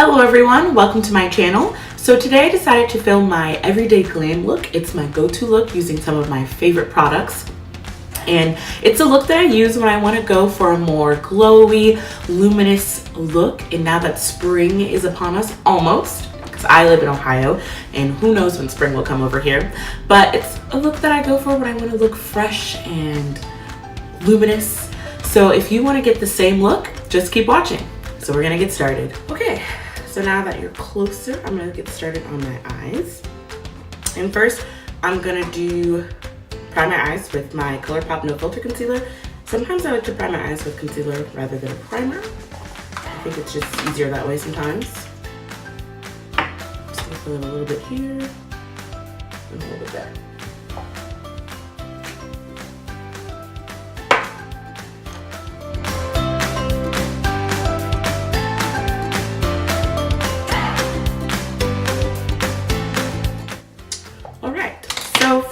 Hello everyone, welcome to my channel. So today I decided to film my everyday glam look. It's my go-to look using some of my favorite products. And it's a look that I use when I want to go for a more glowy, luminous look. And now that spring is upon us, almost, because I live in Ohio and who knows when spring will come over here. But it's a look that I go for when I want to look fresh and luminous. So if you want to get the same look, just keep watching. So we're gonna get started. Okay, so now that you're closer, I'm gonna get started on my eyes. And first, I'm gonna prime my eyes with my Colourpop No Filter Concealer. Sometimes I like to prime my eyes with concealer rather than a primer. I think it's just easier that way sometimes. Just gonna fill in a little bit here and a little bit there.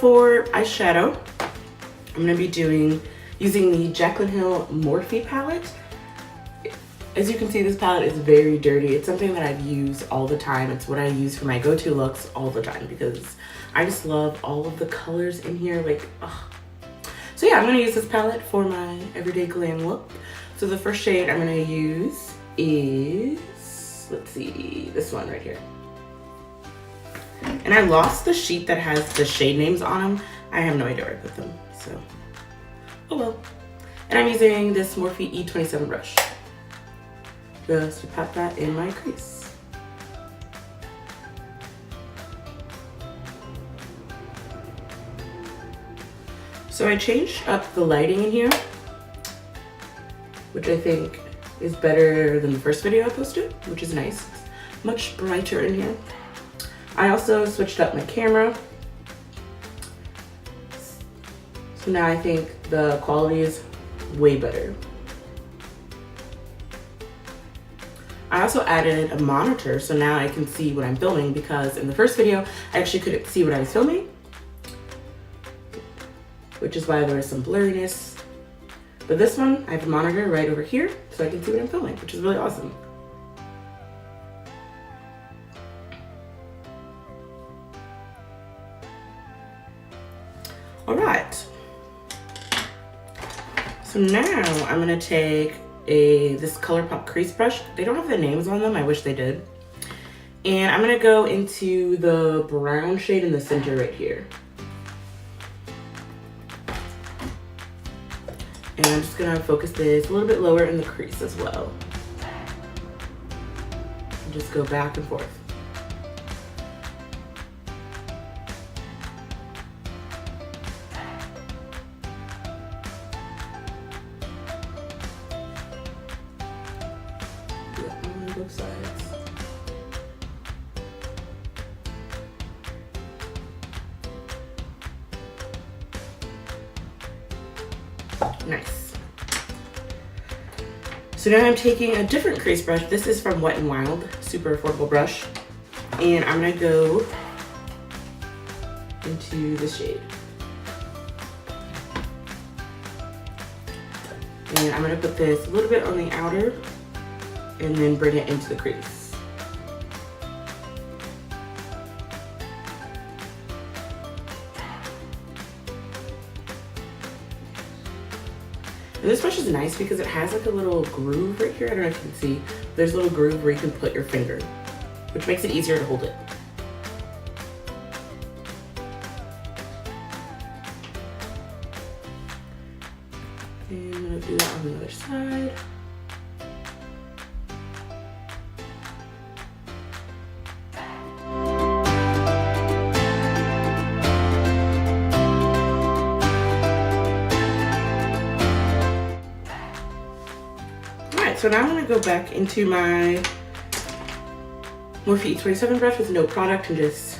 For eyeshadow, I'm going to be using the Jaclyn Morphe palette. As you can see, this palette is very dirty. It's something that I've used all the time. It's what I use for my go-to looks all the time because I just love all of the colors in here. So yeah, I'm going to use this palette for my everyday glam look. So the first shade I'm going to use is, let's see, this one right here. And I lost the sheet that has the shade names on them. I have no idea where I put them, so oh well. And I'm using this Morphe E27 brush just to pat that in my crease. So I changed up the lighting in here, which I think is better than the first video I posted, which is nice. It's much brighter in here. I also switched up my camera. So now I think the quality is way better. I also added a monitor so now I can see what I'm filming because in the first video I actually couldn't see what I was filming, which is why there was some blurriness. But this one, I have a monitor right over here so I can see what I'm filming, which is really awesome. All right, so now I'm gonna take this Colourpop crease brush. They don't have the names on them, I wish they did. And I'm gonna go into the brown shade in the center right here. And I'm just gonna focus this a little bit lower in the crease as well. And just go back and forth. Both sides. Nice. So now I'm taking a different crease brush. This is from Wet n Wild, super affordable brush. And I'm gonna go into the shade. And I'm gonna put this a little bit on the outer and then bring it into the crease. And this brush is nice because it has like a little groove right here. I don't know if you can see. There's a little groove where you can put your finger, which makes it easier to hold it. And I'm gonna do that on the other side. So now I'm going to go back into my Morphe E27 brush with no product and just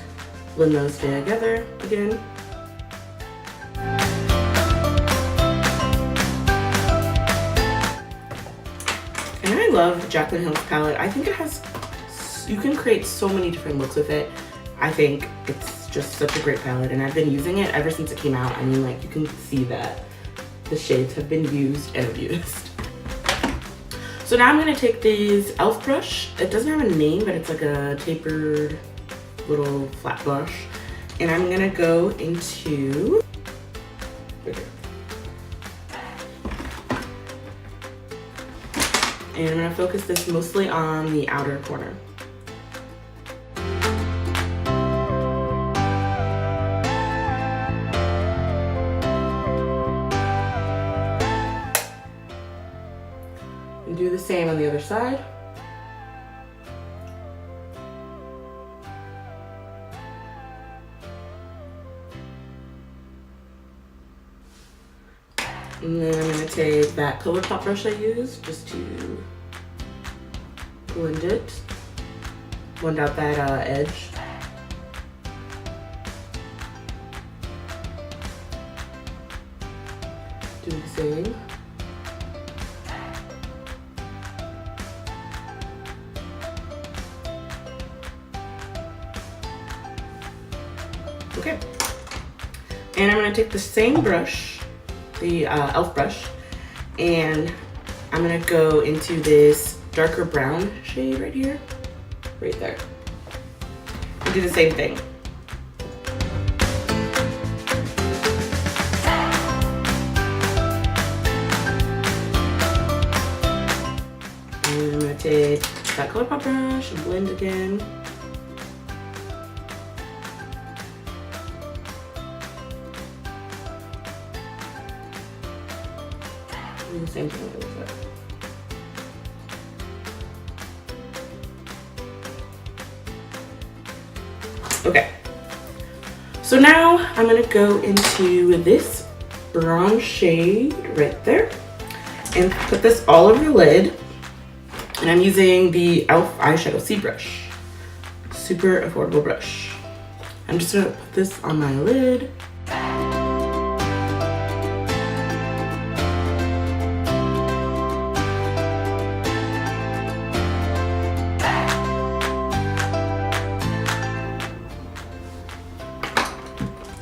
blend those together again. And I love Jaclyn palette. I think it has, you can create so many different looks with it. I think it's just such a great palette and I've been using it ever since it came out. I mean, like, you can see that the shades have been used and abused. So now I'm gonna take this e.l.f. brush. It doesn't have a name, but it's like a tapered little flat brush. And I'm gonna go into, and I'm gonna focus this mostly on the outer corner. And do the same on the other side. And then I'm going to take that Colourpop brush I used just to blend it, blend out that edge. Do the same. Okay. And I'm going to take the same brush, the e.l.f. brush, and I'm gonna go into this darker brown shade right here, right there, and do the same thing. And I'm gonna take that Colourpop brush and blend again. Do the same thing on the other side. Okay, so now I'm gonna go into this bronze shade right there and put this all over the lid. And I'm using the e.l.f. eyeshadow C brush, super affordable brush. I'm just gonna put this on my lid.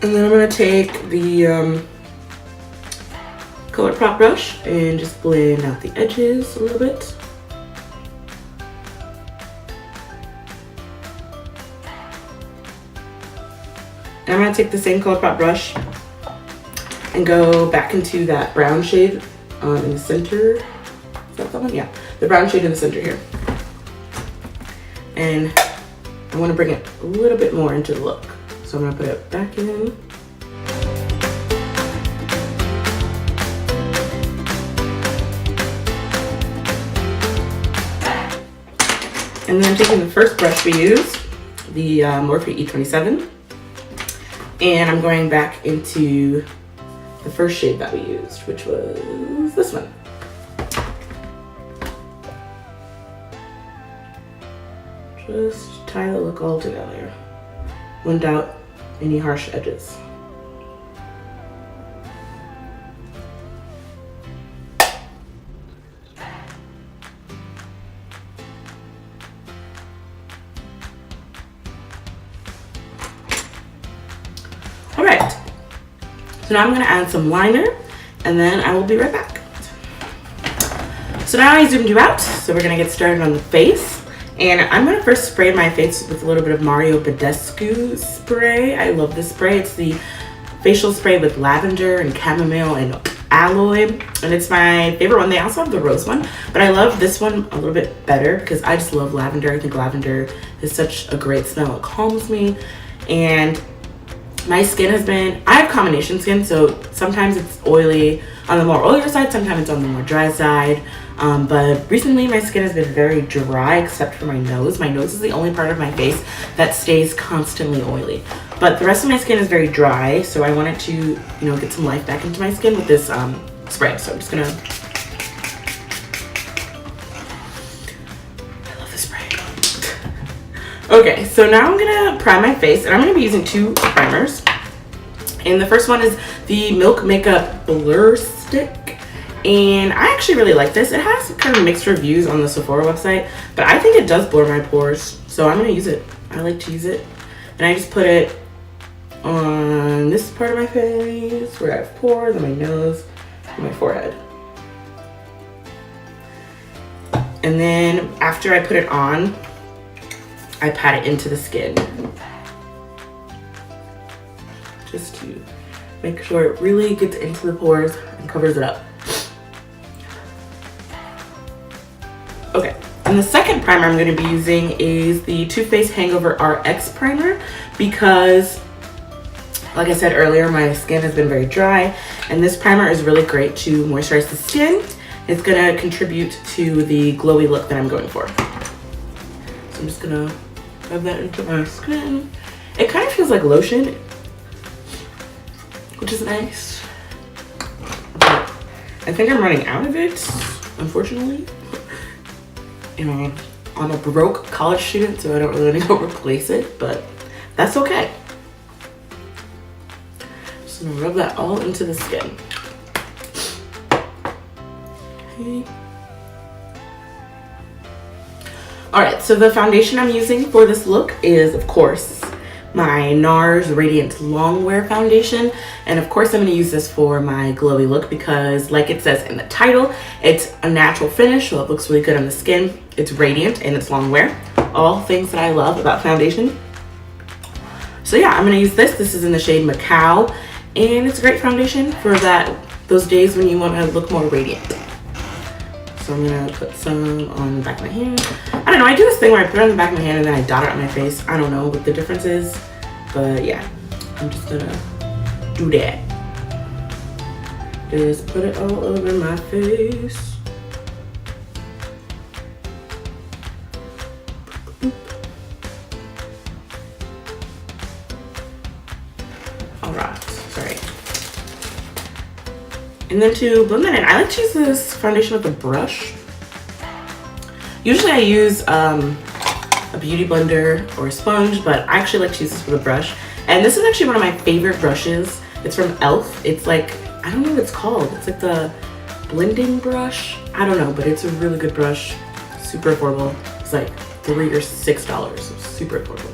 And then I'm going to take the Colourpop brush and just blend out the edges a little bit. And I'm going to take the same Colourpop brush and go back into that brown shade in the center. Is that the one? Yeah, the brown shade in the center here. And I want to bring it a little bit more into the look. So I'm gonna put it back in. And then I'm taking the first brush we used, the Morphe E27, and I'm going back into the first shade that we used, which was this one. Just tie the look all together. Blend out any harsh edges. All right, so now I'm gonna add some liner and then I will be right back. So now I zoomed you out, so we're gonna get started on the face. And I'm gonna first spray my face with a little bit of Mario Badescu spray. I love this spray. It's the facial spray with lavender and chamomile and aloe, and it's my favorite one. They also have the rose one, but I love this one a little bit better because I just love lavender. I think lavender is such a great smell. It calms me, and my skin has been, I have combination skin, so sometimes it's oily on the more oilier side, sometimes it's on the more dry side. But recently my skin has been very dry except for my nose. My nose is the only part of my face that stays constantly oily. But the rest of my skin is very dry, so I wanted to, you know, get some life back into my skin with this spray. So I'm just gonna, I love this spray. Okay, so now I'm gonna prime my face, and I'm gonna be using two primers. And the first one is the Milk Makeup Blur Stick. And I actually really like this. It has kind of mixed reviews on the Sephora website, but I think it does blur my pores, so I'm gonna use it. I like to use it. And I just put it on this part of my face where I have pores, on my nose, and my forehead. And then after I put it on, I pat it into the skin. Just to make sure it really gets into the pores and covers it up. Okay, and the second primer I'm going to be using is the Too Faced Hangover RX primer because, like I said earlier, my skin has been very dry, and this primer is really great to moisturize the skin. It's going to contribute to the glowy look that I'm going for. So I'm just going to rub that into my skin. It kind of feels like lotion, which is nice. But I think I'm running out of it, unfortunately. You know, I'm a broke college student, so I don't really want to go replace it, but that's okay. Just gonna rub that all into the skin. Okay. Alright, so the foundation I'm using for this look is, of course, my NARS Radiant Longwear foundation. And of course I'm going to use this for my glowy look because, like it says in the title, it's a natural finish, so it looks really good on the skin. It's radiant and it's longwear. All things that I love about foundation. So yeah, I'm going to use this. This is in the shade Macao, and it's a great foundation for those days when you want to look more radiant. So I'm going to put some on the back of my hand. I don't know, I do this thing where I put it on the back of my hand and then I dot it on my face. I don't know what the difference is, but yeah, I'm just going to do that. Just put it all over my face. Alright, sorry. And then to blend that in, I like to use this foundation with a brush. Usually I use a beauty blender or a sponge, but I actually like to use this with a brush. And this is actually one of my favorite brushes. It's from e.l.f. It's like, I don't know what it's called. It's like the blending brush. I don't know, but it's a really good brush. Super affordable. It's like $3 or $6, so super affordable.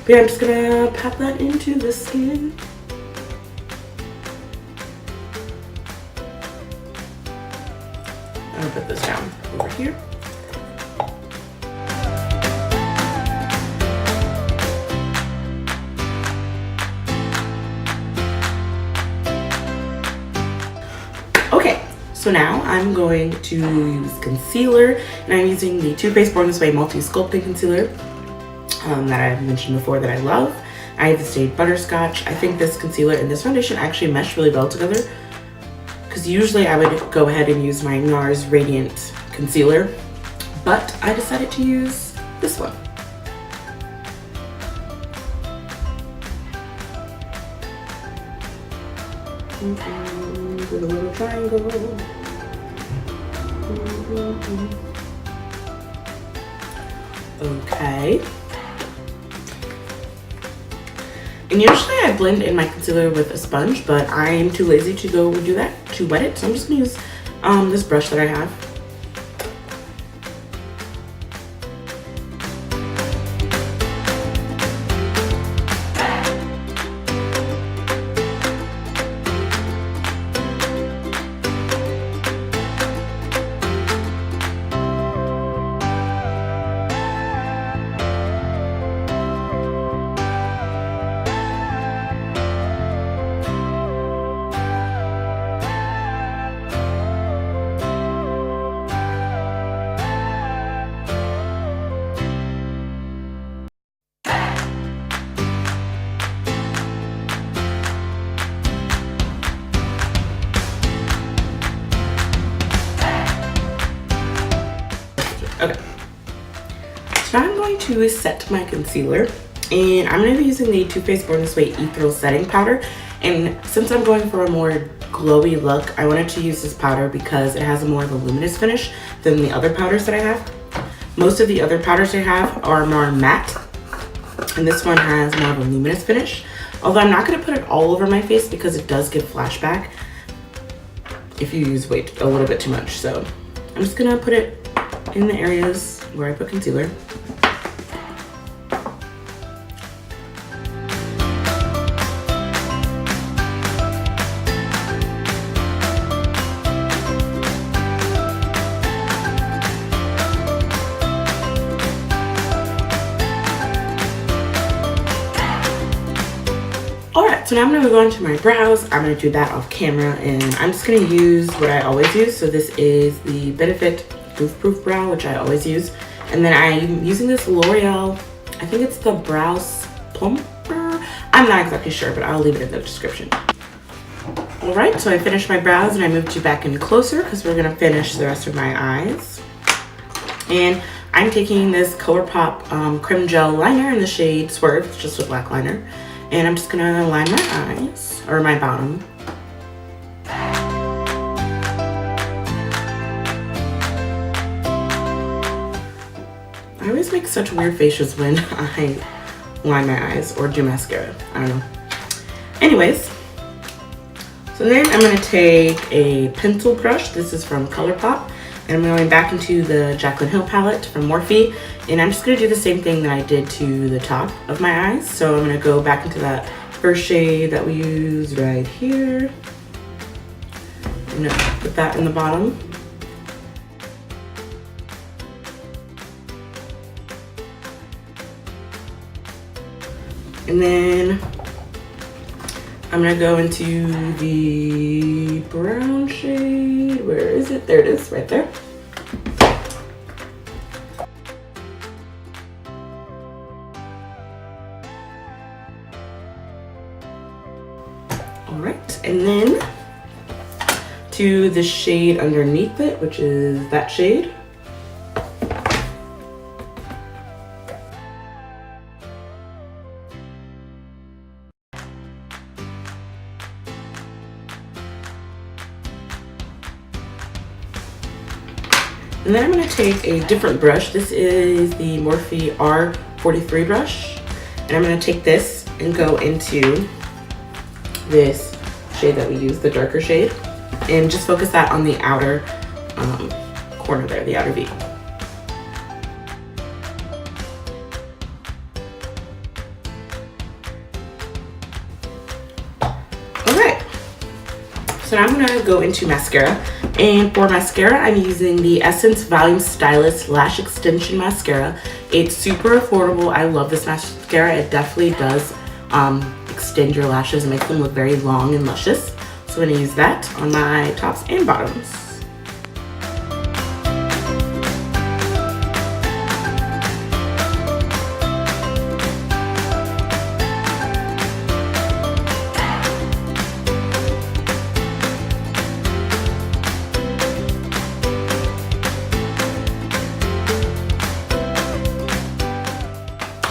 But yeah, I'm just gonna pat that into the skin. I'm gonna put this down over here. Okay, so now I'm going to use concealer, and I'm using the Too Faced Born This Way Multi Sculpting Concealer that I've mentioned before that I love. I have the shade Butterscotch. I think this concealer and this foundation actually mesh really well together, because usually I would go ahead and use my NARS Radiant Concealer, but I decided to use this one. With a little triangle. Okay. And usually I blend in my concealer with a sponge, but I'm too lazy to go and do that, to wet it. So I'm just gonna use this brush that I have. Okay, so now I'm going to set my concealer, and I'm going to be using the Too Faced Born This Way Ethereal Setting Powder. And since I'm going for a more glowy look, I wanted to use this powder because it has a more of a luminous finish than the other powders that I have. Most of the other powders I have are more matte, and this one has more of a luminous finish. Although I'm not going to put it all over my face because it does give flashback if you use a little bit too much. So I'm just going to put it in the areas where I put concealer. So now I'm going to go into my brows. I'm going to do that off camera, and I'm just going to use what I always use. So this is the Benefit Goof Proof Brow, which I always use. And then I'm using this L'Oreal, I think it's the Brows Plumper. I'm not exactly sure, but I'll leave it in the description. Alright, so I finished my brows and I moved you back in closer because we're going to finish the rest of my eyes. And I'm taking this Colourpop Creme Gel Liner in the shade Swerve. It's just a black liner. And I'm just going to line my eyes, or my bottom. I always make such weird faces when I line my eyes or do mascara. I don't know. Anyways, so then I'm going to take a pencil brush. This is from Colourpop. And I'm going back into the Jaclyn Hill palette from Morphe. And I'm just going to do the same thing that I did to the top of my eyes. So I'm going to go back into that first shade that we used right here. I'm going to put that in the bottom. And then I'm going to go into the brown shade. Where is it? There it is, right there. Alright, and then to the shade underneath it, which is that shade. And then I'm going to take a different brush. This is the Morphe R43 brush. And I'm going to take this and go into this shade that we use, the darker shade. And just focus that on the outer corner there, the outer V. Alright. So now I'm going to go into mascara. And for mascara, I'm using the Essence Volume Stylist Lash Extension Mascara. It's super affordable. I love this mascara. It definitely does extend your lashes and make them look very long and luscious. So I'm going to use that on my tops and bottoms.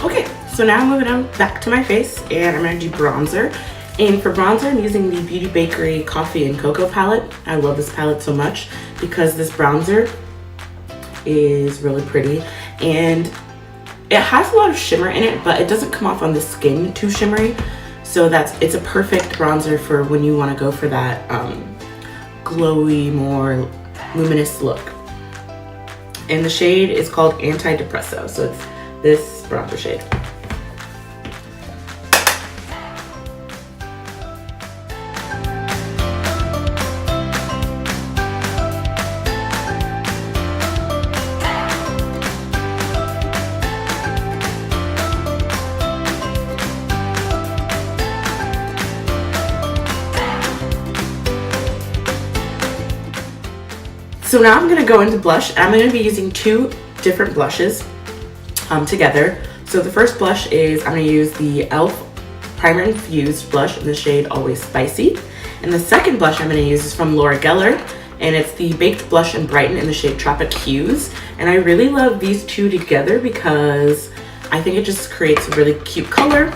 Okay, so now I'm moving on back to my face and I'm going to do bronzer. And for bronzer, I'm using the Beauty Bakerie Coffee and Cocoa palette. I love this palette so much because this bronzer is really pretty. And it has a lot of shimmer in it, but it doesn't come off on the skin too shimmery. So it's a perfect bronzer for when you want to go for that glowy, more luminous look. And the shade is called Anti-Depresso. So it's this bronzer shade. So now I'm going to go into blush. I'm going to be using two different blushes together. So the first blush is, I'm going to use the e.l.f. Primer Infused blush in the shade Always Spicy. And the second blush I'm going to use is from Gellar, and it's the Baked Blush-n-Brighten in the shade Tropic Hues. And I really love these two together because I think it just creates a really cute color.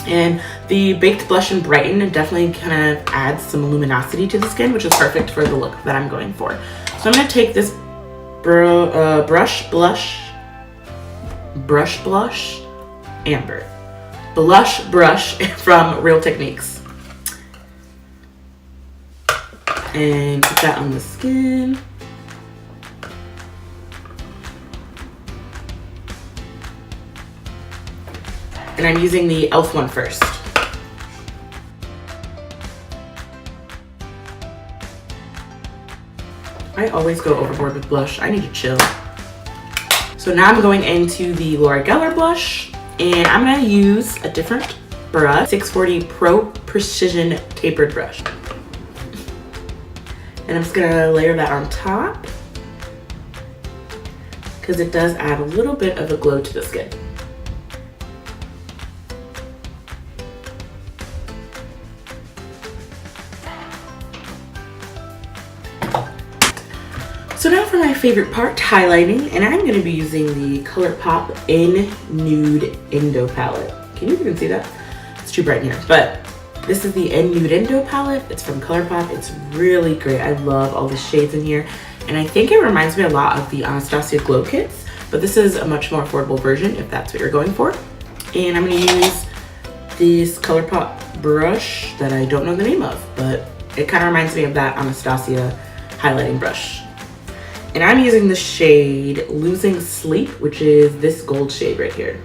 And the Baked Blush-n-Brighten definitely kind of adds some luminosity to the skin, which is perfect for the look that I'm going for. So I'm going to take this Blush brush from Real Techniques. And put that on the skin. And I'm using the e.l.f. one first. I always go overboard with blush. I need to chill. So now I'm going into the Gellar blush, and I'm going to use a different brush, 640 Pro Precision Tapered Brush. And I'm just gonna layer that on top because it does add a little bit of a glow to the skin. So now for my favorite part, highlighting, and I'm going to be using the Colourpop In-nude-endo palette. Can you even see that? It's too bright in here, but this is the In-nude-endo palette. It's from Colourpop. It's really great. I love all the shades in here, and I think it reminds me a lot of the Anastasia Glow Kits, but this is a much more affordable version if that's what you're going for. And I'm going to use this Colourpop brush that I don't know the name of, but it kind of reminds me of that Anastasia highlighting brush. And I'm using the shade Losing Sleep, which is this gold shade right here.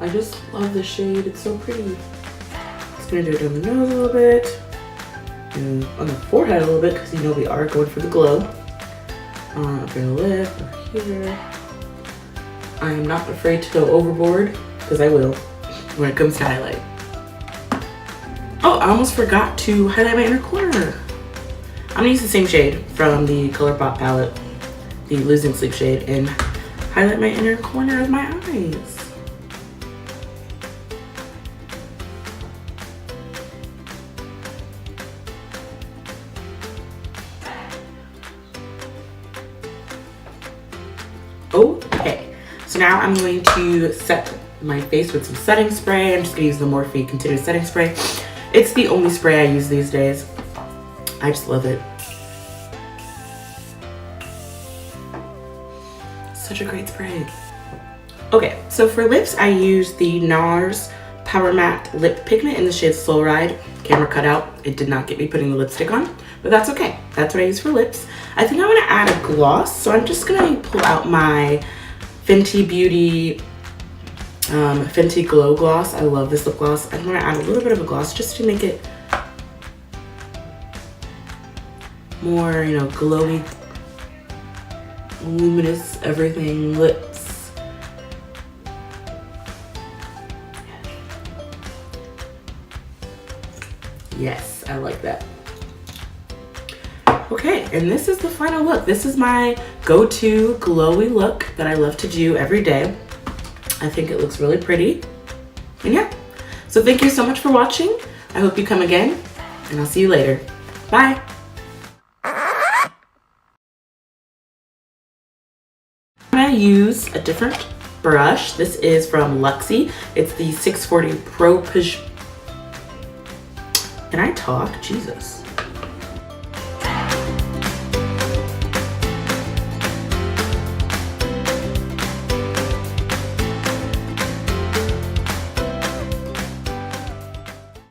I just love this shade, it's so pretty. Just gonna do it down the nose a little bit. And on the forehead a little bit because you know we are going for the glow. Up your lip, up here. I am not afraid to go overboard because I will when it comes to highlight. Oh, I almost forgot to highlight my inner corner. I'm gonna use the same shade from the Colourpop palette, the Losing Sleep shade, and highlight my inner corner of my eyes. Okay, so now I'm going to set my face with some setting spray. I'm just gonna use the Morphe Continuous Setting Spray. It's the only spray I use these days. I just love it. Such a great spray. Okay, so for lips, I use the NARS Powermatte Lip Pigment in the shade Slow Ride. Camera cut out. It did not get me putting the lipstick on, but that's okay. That's what I use for lips. I think I'm gonna add a gloss, so I'm just gonna pull out my Fenty Beauty Fenty Glow Gloss. I love this lip gloss. I'm gonna add a little bit of a gloss just to make it more, you know, glowy, luminous, everything lips. Yes, I like that. Okay, and this is the final look. This is my go-to glowy look that I love to do every day. I think it looks really pretty. And yeah, so thank you so much for watching. I hope you come again, and I'll see you later. Bye. I'm gonna use a different brush. This is from Luxie. It's the 640 Pro Can I talk? Jesus.